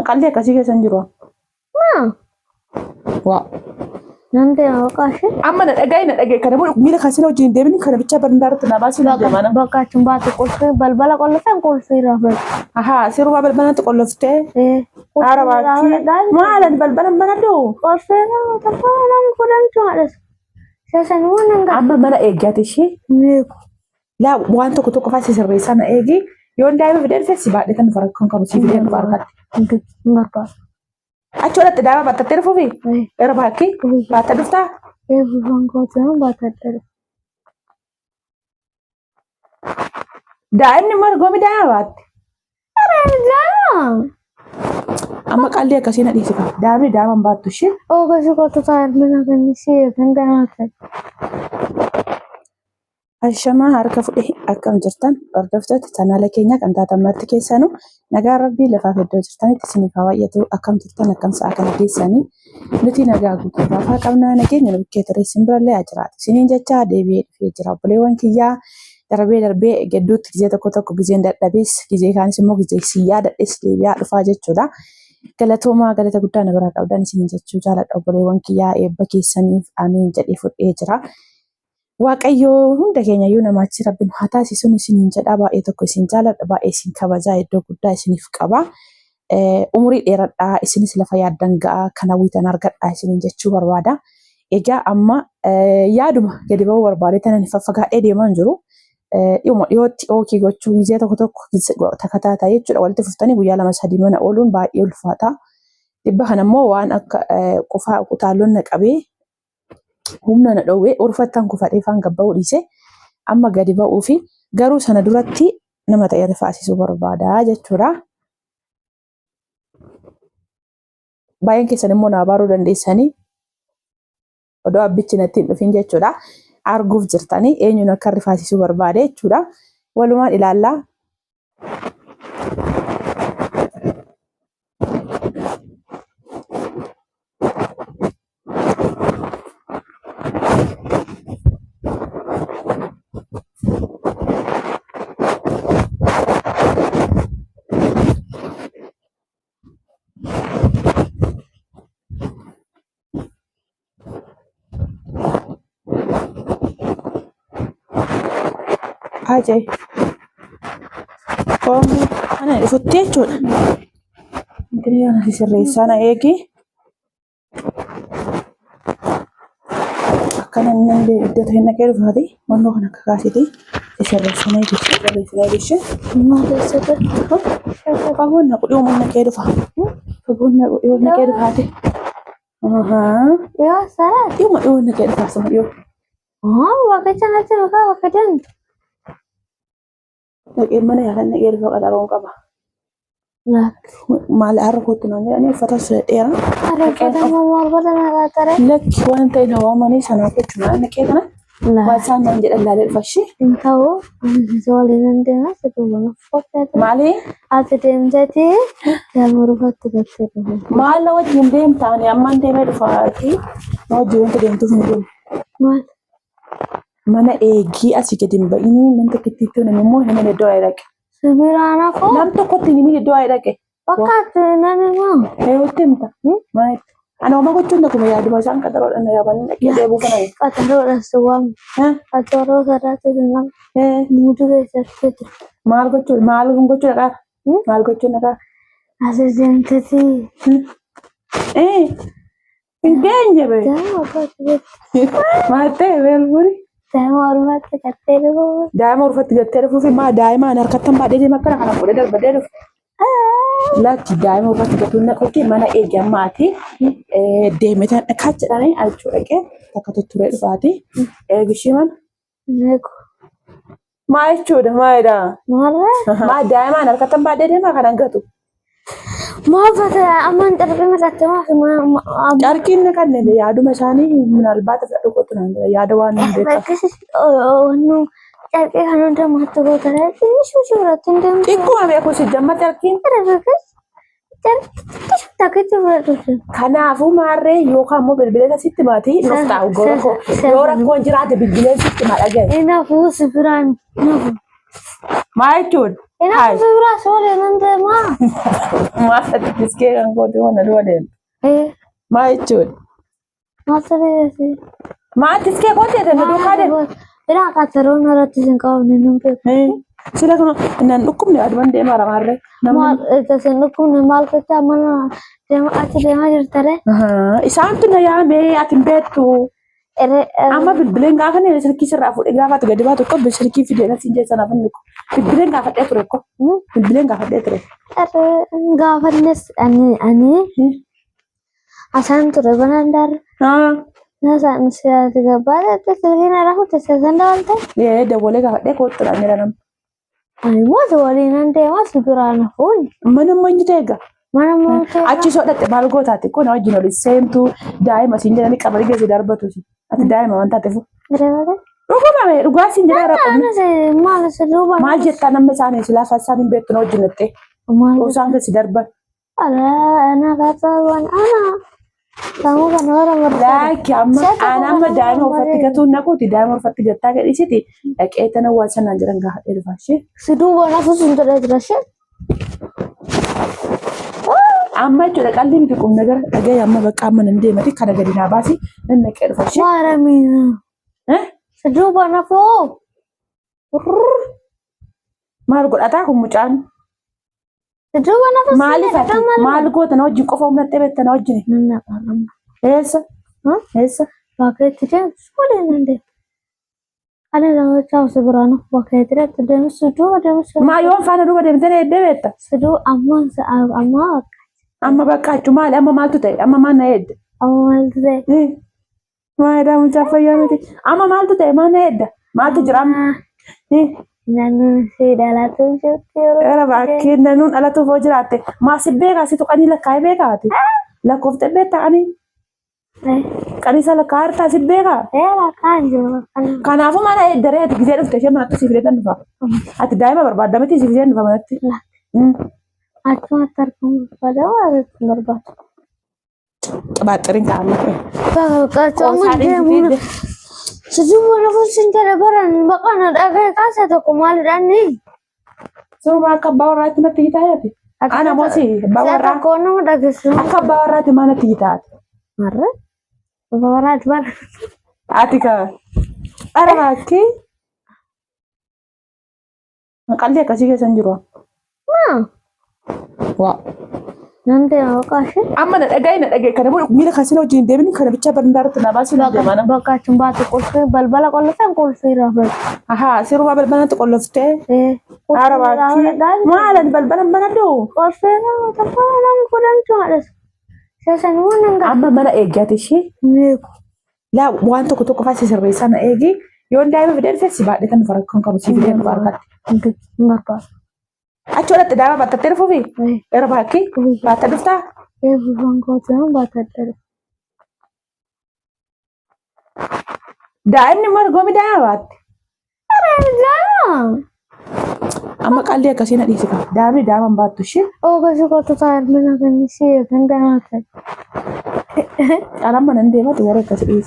Qalli akkasii keessa hin jiru. Waa. Nanti awakashi. Amma na dhagaye kana miila kaasina wajjin deemni kana bicha barandaarratti na baasii na deemana. Bakka achi baate qolfee balbala qolfeen qolfee raafate. Ahaa siruma balbalatti qolloftee. Arabaatti maalan balbalan mana doo. Qolfee nama tokko nama kudhantu haadhas. Seesan waan hanga. Amma mana eeggaate ishee. Laa waan tokko faasii sirreessaa na eegi. Yoon daa'ima fideen feesi baadhee kan fara kan qabu si fideen baarkatti. Marba. Achoolatti daa'ima battattee dhufuufi. Era baakki baatta dhuftaa. Eeguufan kootu baatattee dhufu. Daa'imni margoomi daa'ima baatti. Daa'ima. Amma qalli akkasii na dhiisifama. Daa'imni daa'ima baattu ishee. Oogasi kootu taa'imina kan ishee kan daa'ima ta'e. Ashamaa harka fudhee akkam jirtan hordoftoota chanaala keenya kan taatan marti keessanuu nagaa rabbii lafaaf iddoo jirtanitti isiniif haa baay'atu akkam jirtan akkam sa'a kana keessanii nuti nagaa guutuu laafaa qabnaa nageenya nu bukkee ture isin birallee haa jiraatu isiniin jecha deebi'ee dhufee jira obboleewwan kiyyaa darbee gidduutti gizee tokko gizeen dadhabees gizee kaanis immoo gizee siyyaa dadhees deebi'aa dhufaa jechuudha. Galatoomaa galata guddaa na biraa qabdan isiniin jechuu jaaladha obboleewwan kiyyaa eebba keessaniif amiin jedhee fudhee jira. Waaqayyoo hunda keenya iyyuu namaatti rabbiin haa taasisuun isiniin jedhaa baay'ee tokko isin jaaladha baay'ee isin kabajaa iddoo guddaa isiniif qaba. Umurii dheeradhaa isinis lafa yaaddan ga'a kan hawwitan argadhaa isiniin jechuu barbaada. Egaa amma yaaduma gadi ba'uu barbaade tanan faffagaadhee deemaa hin jiru. Dhiyootti ookii gochuu gizee tokko takataataa jechuudha walitti fuftanii guyyaa 2-3 mana ooluun baay'ee ulfaata. Dhibba kanammoo waan akka qofaa kutaalloon na qabee humna na dhowwee urfattaan kufadhee faan gabba'uu dhiise amma gadi ba'uu fi garuu sana duratti nama ta'e rifaasisuu barbaada jechuudha. Baay'een keessan immoo naa baaruu dandeessanii odoo abbichi natti hin dhufin jechuudha. Arguuf jirtanii eenyuun akka rifaasisuu barbaade jechuudha. Walumaan ilaallaa. Ajay. Koombi ana dhufutti jechuudha. Intii ana sirreessaa na eegi. Akkana inni iddoo ta'e naqee dhufaati. Wannoo kan akka kaasiti sirreessaa na eegi. Maal eessatti? Fagoon na qudhii uumaan naqee dhufa. Fagoon na qudhii uumaan naqee dhufaati. Yoo saraa? Dhiyuma dhiyoo naqee dhufaasuma dhiyoo. Bakka canatti bakka dantu. Naqee mana yaalan naqee dhufa qaxaroon qaba. Maal har'a kootu naan jedhanii uffata dheeraa. Uffata mormata nagaa taree. Lakki waan ta'e na waamanii sanaaf jechuudha naqee kana. Waan isaan naan jedhan laalee dhufashee. Hin ta'u waliin hin deemaa sibiilonni uffata. Maali? Ati deemteeti daa'ima rufatti gattee dhufu. Maal la wajjin deemtaani ammaan deemee dhufaati. Na wajjin wanta deemtuuf hin deemu. Maal? Mana eegii asii gadi hin ba'inii namni tokkotti itti namni immoo hin iddoo ayii dhaqe. Sibiraan afoo? Namni tokkotti hin iddoo ayii dhaqe. Bakka ati nani moo? Eeyyootti himta. Maal? Ana oma gochuun akkuma yaaduma isaan qaxaroodhaan na yaabanii dhaqee deebuu kana. Qaxaroodhaan si waamu. Qaxaroo sadaatti sinam. Muudu keessatti jiru. Maal gochuudha? Maal gochuudha qaara? Maal gochuudha qaara? Asii deemteti. Hin geenye bee. Daa'ima uffatti gattee. Maal ta'e beelbuuri? Daa'ima rufatti gattee dhufu. Daa'ima rufatti gattee dhufuu fi maa daa'imaan harkattan baadhee deema akkana kana fuudhee darbadee dhufu. Lakki daa'ima rufatti gatuun naquutti mana eegammaati. Deemetan dhakaa jedhanii alchuu dhaqee takka tutturee dhufaati. Eegishii mana. Meeku. Maa jechuudha maalidha? Maalidha? Maa daa'imaan harkattan baadhee deema kanan gatu. Maafata ammaan carqii mataatti maaf. Carqiin kanneen yaaduma isaanii minaalbaata fedhu qotu yaada waan hin beekamu. Carqii kan hunda maatti gootanii inni suuratti hin deemtu. Xiqquma beeku si jamma carqiin. Kanaafuu maarree yookaan immoo bilbileessa sitti maatii nuuf taa'u goroko yoo rakkoon jiraate bilbileessa sitti maa dhagaye. Inaafuu sibiraan nafu. Maa jechuudha? Inaafuu sibiraan soolee nan deemaa. Maafatti tiskee kan kooti wana dua deem. Maa jechuudha. Maasiree Maa tiskee kooti jedhanii duukaa deem. Ina qaxaroon irratti sin qabne nuti. Sila kun nan dhukkubne aduun deemaa ramarree. Maal tasin dhukkubne maal keessa mana deema achi deemaa jirtare. Isaantu na yaamee ati hin beektu. Amma bilbileen gaafa ne silkii sirraa fuudhee gaafa ati gadi baatu qabbi silkii fidee na siin jeessa naaf inni ko. Bilbileen gaafadhee ture ko. Bilbileen gaafadhee ture. Gaafannes ani asaan ture banaan darra. Nasaan siyaati gabbaadha silkiin arafu tasasan dawalte. Dawwalee gaafadhee kootu dha mira nama. Ani mootu waliin an deemaa si biraan hafuun. Mana manjita egaa. Mana mootu. Achi soodhatte maal gootaati kun wajjin oli seentu daa'ima siin jedhanii qabarii geessi darbatu si. Ati daa'ima waan taateef. Dhugumame dhugaa siin jedhaa rakkoo. Maal si duuba. Maal jettaa namni isaanii si lafa isaan hin beektu na wajjin jettee. Osaan keessi darban. Ana kaasawwan ana. Kamu kan orang Laki amma daa'ima uffatti gatuun naquuti daa'ima uffatti gattaa gadhiisiti dhaqee tana waan sanaan jiran gaafa dheerfaashee. Si duuba nafu sun ture jirashee. Amma jechuudha qalbii miti qubna gara dhagee amma bakka amma nan deemati kana gadi naa baasi nan naqee dhufaashee. Maaramiina. Si duuba nafu. Maal godhataa kun mucaan. Si duuba nafu. Maal goota na wajjin qofa humna xeebetta na wajjin. Nanna qaama. Eessa? Bakka itti deemtu waliin nan deemu. Ani nama chaa'u biraan bakka itti deemtu si duuba deemtu. Maa yoo faana duuba deemtee eeddee beekta? Si duuba amma bakka achuu maali amma maaltu ta'e amma maal na eedda? Amma maaltu ta'e? Maayidaa mucaa fayyaa miti. Amma maaltu ta'e maal na eedda? Maaltu jira amma? Naannoon si dhalatu jirti yeroo. Era bakkee naannoon dhalatuuf hoo jiraatte maasii beekaa si tuqanii lakkaa'ee beekaati. Lakkooftee beektaanii. Qanisa lakkaa'aa irraa si beekaa. Lakkaa'aan jiru. Kanaafuu mana eeddaree ati gisee dhufte ishee manatti siif leetan dhufa. Ati daa'ima barbaadda miti siif leetan dhufa manatti. Achumatti argamu barbaada waan barbaadu. Qabaaxiriin kaa'amee. Qaccoomu deemuu. Sejumlah nafas cinta baran bakana dagai kasa to kumaldan ni. Semua kabar itu nanti kita ya. Anak masih bawa kono dagai semua. Kabar itu mana kita? Marah? Bawa rat. Atika. Ada lagi? Makan dia kasih ke sanjuro. Wah. Nanti aku kasih. Amma na dagai kana bulu mira kasih lo jin debini kana bicha bandar tu nabasi na demana. Baka cumba tu kulfi balbala kolofan kulfi rafa. Aha, siru balbala tu kolofte. Ara baki. Malan balbala mana do? Kulfi na tapi orang kurang cuma ada. Saya semua nangga. Amma mana egati shi? La wanto kutu kafasi servisa na egi. Yon dai be den fesi ba de kan farak kan kamu si den farak. Ngapa? Aculah tidak apa batat terfobi. Era baki. Batat dufta. Bukan kau jangan batat ter. Dah ini mar gomi dah bat. Jangan. Amma kali kasih nak disika. Dah ni dah membantu sih. Oh kasih kau tu saya mana kan sih kan dah. Alam mana nanti mah tu orang kasih isi.